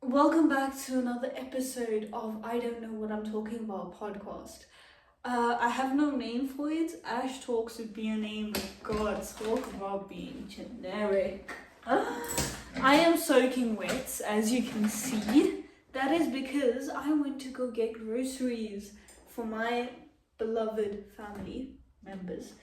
Welcome back to another episode of I Don't Know What I'm Talking About podcast. I have no name for it. Ash Talks would be a name, but God, talk about being generic. I am soaking wet, as you can see. That is because I went to go get groceries for my beloved family members.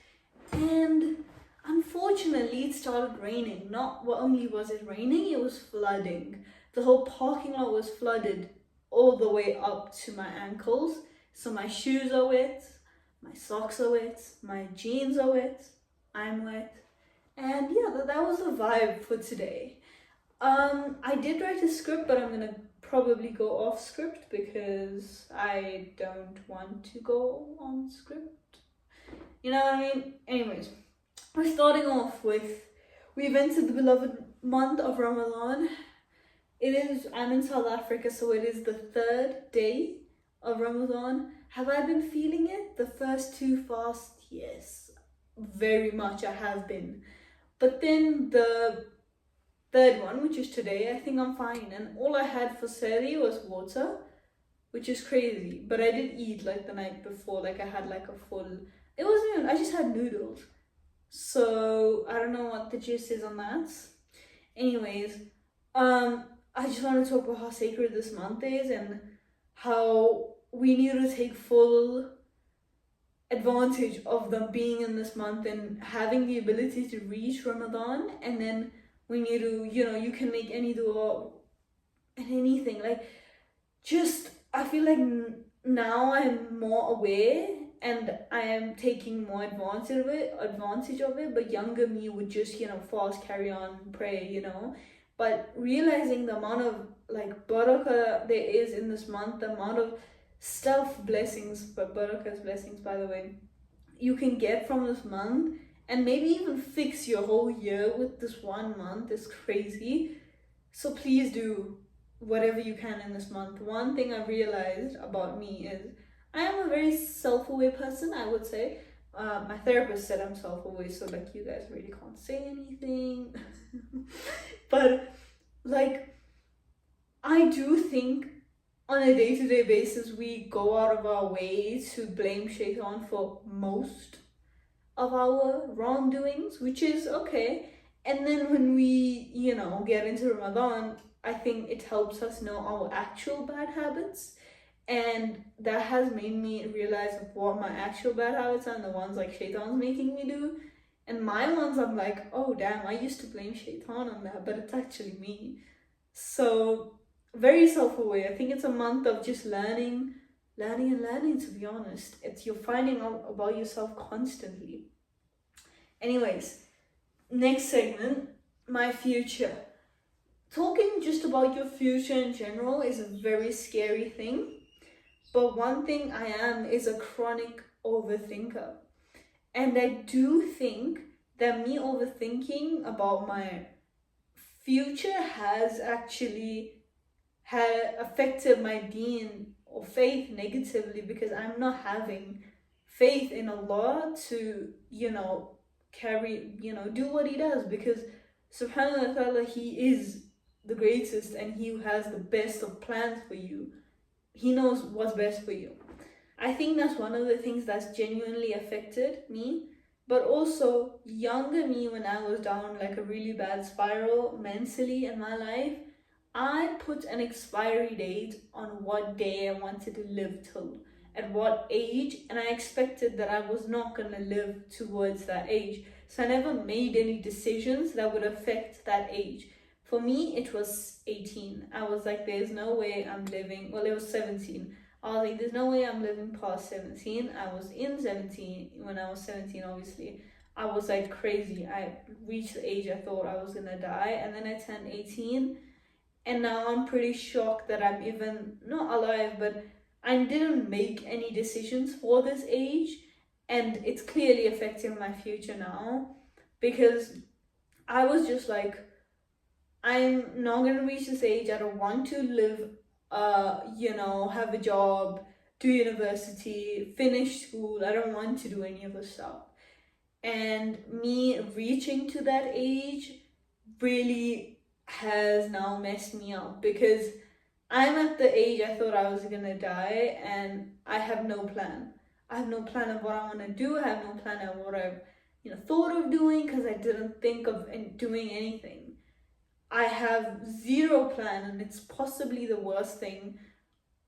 And unfortunately, it started raining. Not only was it raining, it was flooding. The whole parking lot was flooded all the way up to my ankles. So my shoes are wet, my socks are wet, my jeans are wet, I'm wet. And yeah, that was the vibe for today. I did write a script, but I'm gonna probably go off script because I don't want to go on script. You know what I mean? Anyways, we're starting off with, we've entered the beloved month of Ramadan. I'm in South Africa, so it is the third day of Ramadan. Have I been feeling it? The first two fasts, yes, very much I have been. But then the third one, which is today, I think I'm fine. And all I had for sehri was water, which is crazy. But I did eat like the night before, like I had like a full, it wasn't even, I just had noodles. So I don't know what the gist is on that. Anyways, I just want to talk about how sacred this month is and how we need to take full advantage of them being in this month and having the ability to reach Ramadan. And then we need to, you can make any dua and anything. Like, just, I feel like now I'm more aware and I am taking more advantage of it, but younger me would just, fast, carry on, pray, But realizing the amount of like barakah there is in this month, the amount of blessings, but barakah's blessings, by the way, you can get from this month and maybe even fix your whole year with this 1 month is crazy. So please do whatever you can in this month. One thing I've realized about me is I am a very self-aware person, I would say. My therapist said I'm self-aware, so like you guys really can't say anything. But like, I do think on a day-to-day basis we go out of our way to blame shaitan for most of our wrongdoings, which is okay. And then when we, get into Ramadan, I think it helps us know our actual bad habits. And that has made me realize what my actual bad habits are and the ones like shaitan's making me do. And my ones, I'm like, oh damn, I used to blame shaitan on that, but it's actually me. So, very self-aware. I think it's a month of just learning, to be honest. You're finding out about yourself constantly. Anyways, next segment, my future. Talking just about your future in general is a very scary thing. But one thing I am is a chronic overthinker. And I do think that me overthinking about my future has actually affected my deen or faith negatively, because I'm not having faith in Allah to, do what he does, because subhanahu wa ta'ala, he is the greatest and he who has the best of plans for you. He knows what's best for you. I think that's one of the things that's genuinely affected me. But also, younger me, when I was down like a really bad spiral mentally in my life, I put an expiry date on what day I wanted to live till, at what age, and I expected that I was not going to live towards that age. So I never made any decisions that would affect that age. For me, it was 18. I was like, there's no way I'm living, well, it was 17. I was like, there's no way I'm living past 17. I was in 17. When I was 17, obviously, I was like crazy. I reached the age I thought I was gonna die, and then I turned 18. And now I'm pretty shocked that I'm even, not alive, but I didn't make any decisions for this age. And it's clearly affecting my future now, because I was just like, I'm not gonna reach this age. I don't want to live, have a job, do university, finish school. I don't want to do any of this stuff. And me reaching to that age really has now messed me up, because I'm at the age I thought I was gonna die, and I have no plan. I have no plan of what I want to do. I have no plan of what I've, thought of doing, because I didn't think of doing anything. I have zero plan, and it's possibly the worst thing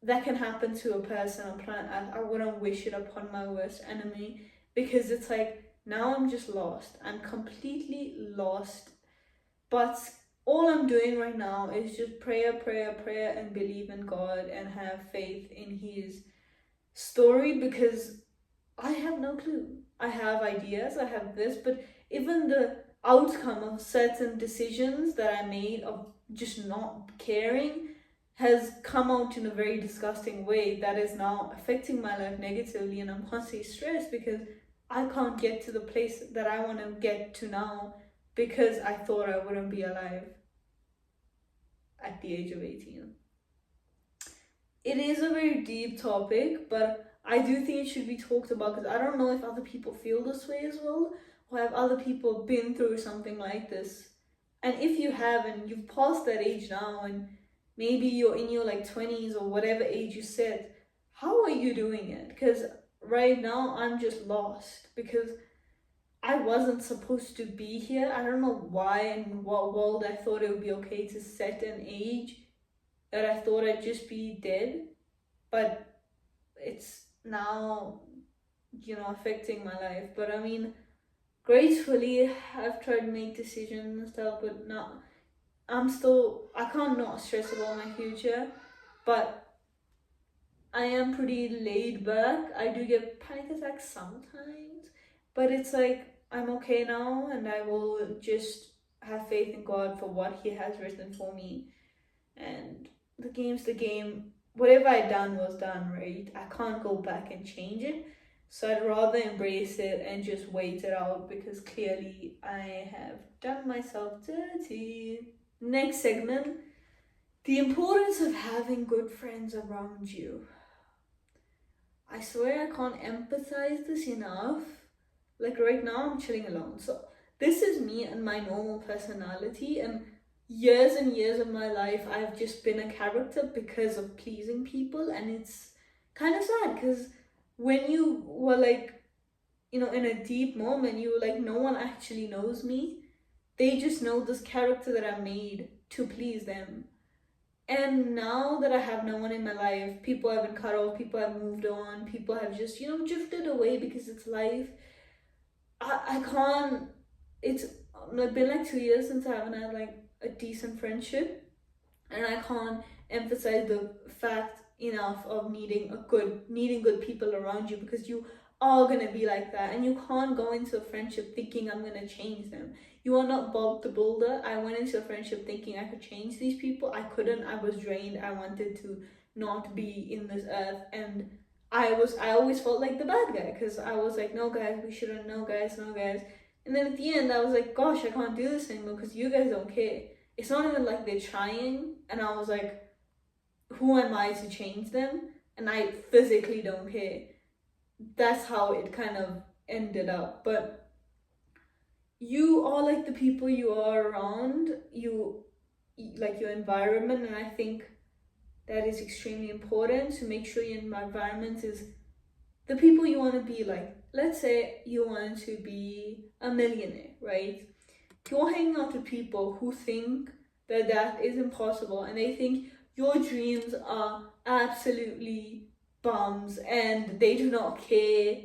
that can happen to a person on planet Earth. I wouldn't wish it upon my worst enemy, because it's like, now I'm just lost. I'm completely lost. But all I'm doing right now is just prayer, prayer, prayer, and believe in God and have faith in His story, because I have no clue. I have ideas, I have this, but even the outcome of certain decisions that I made of just not caring has come out in a very disgusting way that is now affecting my life negatively, and I'm constantly stressed because I can't get to the place that I want to get to now because I thought I wouldn't be alive at the age of 18. It is a very deep topic, but I do think it should be talked about, because I don't know if other people feel this way as well, or have other people been through something like this. And if you have, and you've passed that age now, and maybe you're in your like 20s or whatever age you said, how are you doing it? Because right now I'm just lost, because I wasn't supposed to be here. I don't know why and what world I thought it would be okay to set an age that I thought I'd just be dead, but it's now, affecting my life. But I mean, gracefully, I've tried to make decisions and stuff, but not. I can't not stress about my future, but I am pretty laid back. I do get panic attacks sometimes, but it's like, I'm okay now, and I will just have faith in God for what He has written for me. And the game's the game. Whatever I done was done, right? I can't go back and change it. So I'd rather embrace it and just wait it out, because clearly I have done myself dirty. Next segment, the importance of having good friends around you. I swear I can't emphasize this enough. Like right now, I'm chilling alone. So this is me and my normal personality, and years and years of my life, I've just been a character because of pleasing people, and it's kind of sad, because when you were like, in a deep moment, you were like, no one actually knows me. They just know this character that I made to please them. And now that I have no one in my life, people have been cut off, people have moved on, people have just, drifted away because it's life. I can't, it's been like 2 years since I haven't had like a decent friendship, and I can't emphasize the fact enough of needing good people around you, because you are gonna be like that, and you can't go into a friendship thinking I'm gonna change them. You are not Bob the Builder. I went into a friendship thinking I could change these people. I couldn't. I was drained. I wanted to not be in this earth, and I always felt like the bad guy, because I was like, no guys, we shouldn't, no guys, no guys. And then at the end I was like, gosh, I can't do this anymore because you guys don't care. It's not even like they're trying. And I was like, who am I to change them? And I physically don't care. That's how it kind of ended up. But you are like the people you are around, you like your environment, and I think that is extremely important, to make sure your environment is the people you want to be like. Let's say you want to be a millionaire, right? You're hanging out with people who think that is impossible, and they think your dreams are absolutely bums, and they do not care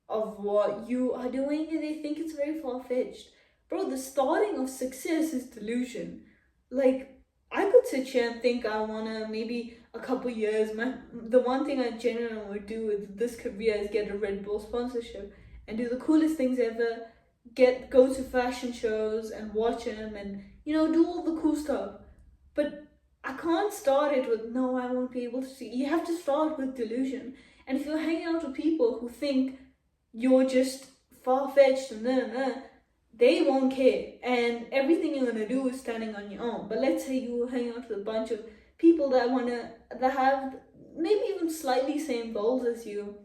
of what you are doing, and they think it's very far-fetched. Bro, the starting of success is delusion. Like, I could sit here and think I wanna, maybe a couple years, the one thing I genuinely would do with this career is get a Red Bull sponsorship and do the coolest things ever, go to fashion shows and watch them, and do all the cool stuff. But I can't start it with, no, I won't be able to see. You have to start with delusion. And if you're hanging out with people who think you're just far-fetched and they won't care, and everything you're gonna do is standing on your own. But let's say you hang out with a bunch of people that have maybe even slightly same goals as you.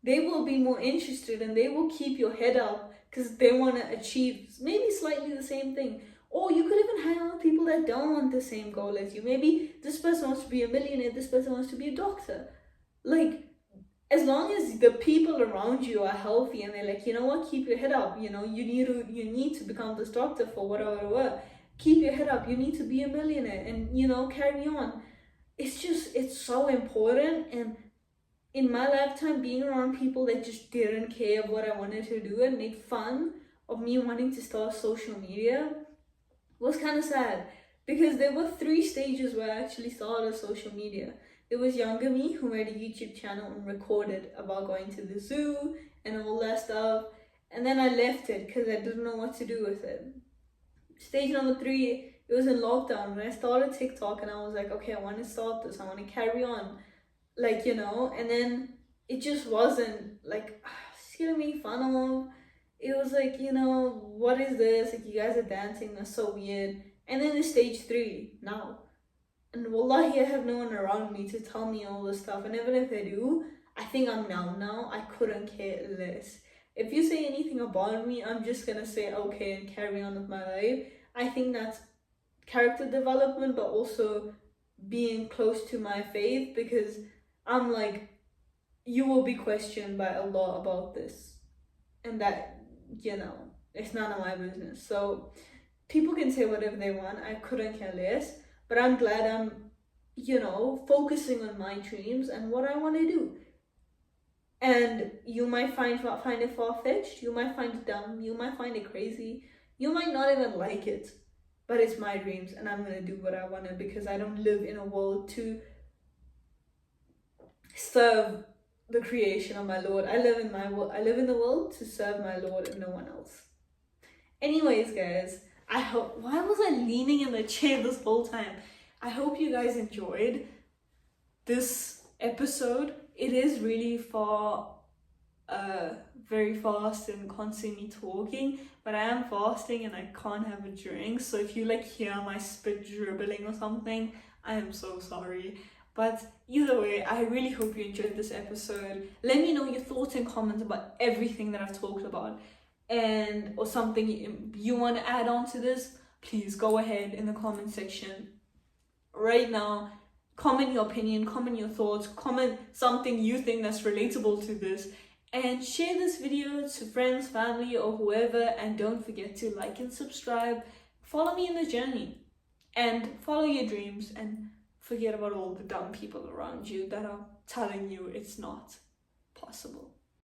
They will be more interested, and they will keep your head up because they want to achieve maybe slightly the same thing. Or you could even hang out with people that don't want the same goal as you. Maybe this person wants to be a millionaire, this person wants to be a doctor. Like, as long as the people around you are healthy and they're like, you know what, keep your head up, you know, you need to become this doctor for whatever. Keep your head up, you need to be a millionaire, and you know, carry on. It's so important. And in my lifetime, being around people that just didn't care what I wanted to do and made fun of me wanting to start social media was kind of sad, because there were 3 stages where I actually started social media. There was younger me who made a YouTube channel and recorded about going to the zoo and all that stuff, and then I left it because I didn't know what to do with it. Stage number 3, it was in lockdown when I started TikTok, and I was like, okay, I want to start this, I want to carry on, like, you know, and then it just wasn't like, it's gonna make fun of. It was like, you know, what is this? Like, you guys are dancing, that's so weird. And then it's stage 3 now. And wallahi, I have no one around me to tell me all this stuff. And even if they do, I think I'm numb now. I couldn't care less. If you say anything about me, I'm just gonna say okay and carry on with my life. I think that's character development, but also being close to my faith, because I'm like, you will be questioned by Allah about this. And that, you know, it's none of my business. So people can say whatever they want. I couldn't care less. But I'm glad I'm, you know, focusing on my dreams and what I want to do. And you might find it far-fetched, you might find it dumb, you might find it crazy, you might not even like it. But it's my dreams, and I'm gonna do what I wanna, because I don't live in a world to serve the creation of my Lord. I live in the world to serve my Lord and no one else. Anyways, guys, I hope, why was I leaning in the chair this whole time? I hope you guys enjoyed this episode. It is really very fast and constantly talking, but I am fasting and I can't have a drink. So if you like hear my spit dribbling or something, I am so sorry. But either way, I really hope you enjoyed this episode. Let me know your thoughts and comments about everything that I've talked about, and or something you want to add on to this. Please go ahead in the comment section right now. Comment your opinion, comment your thoughts, comment something you think that's relatable to this, and share this video to friends, family, or whoever. And don't forget to like and subscribe. Follow me in the journey and follow your dreams, and forget about all the dumb people around you that are telling you it's not possible.